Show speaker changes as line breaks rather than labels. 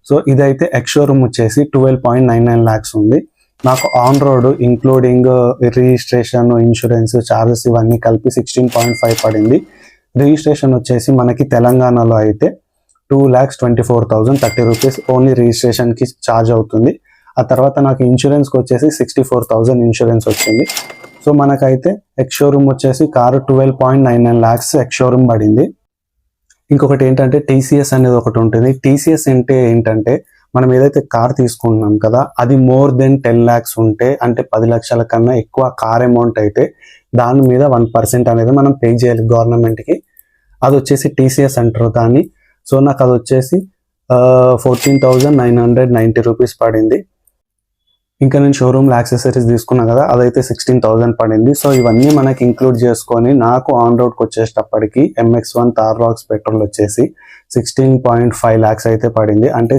So ఇదైతే ex showroom వచ్చేసి 12.99 lakhs ఉంది. నాకు on road including registration, insurance, charges ఇవన్నీ కలిపి 16.5 పడింది. రిజిస్ట్రేషన్ వచ్చేసి మనకి తెలంగాణలో అయితే 2,24,030 రూపీస్ ఓన్లీ రిజిస్ట్రేషన్కి ఛార్జ్ అవుతుంది. ఆ తర్వాత నాకు ఇన్సూరెన్స్కి వచ్చేసి 64,000 ఇన్సూరెన్స్ వచ్చింది. సో మనకైతే ఎక్స్ షోరూమ్ వచ్చేసి కారు 12.99 lakhs ఎక్స్ షోరూమ్ పడింది. ఇంకొకటి ఏంటంటే టీసీఎస్ అనేది ఒకటి ఉంటుంది. టీసీఎస్ అంటే ఏంటంటే మనం ఏదైతే కార్ తీసుకుంటున్నాం కదా, అది మోర్ దెన్ 10 lakhs ఉంటే, అంటే 10 లక్షల కన్నా ఎక్కువ కార్ అమౌంట్ అయితే దాని మీద 1% అనేది మనం పే చేయాలి గవర్నమెంట్కి. అది వచ్చేసి టీసీఎస్ అంటారు దాన్ని. సో నాకు అది వచ్చేసి 14,990 రూపీస్ పడింది. ఇంకా నేను షోరూమ్లో యాక్సెసరీస్ తీసుకున్నా కదా, అదైతే 16,000 పడింది. సో ఇవన్నీ మనకి ఇంక్లూడ్ చేసుకొని నాకు ఆన్ రోడ్కి వచ్చేటప్పటికి MX1 థార్ రాక్స్ పెట్రోల్ వచ్చేసి 16.5 lakhs అయితే పడింది. అంటే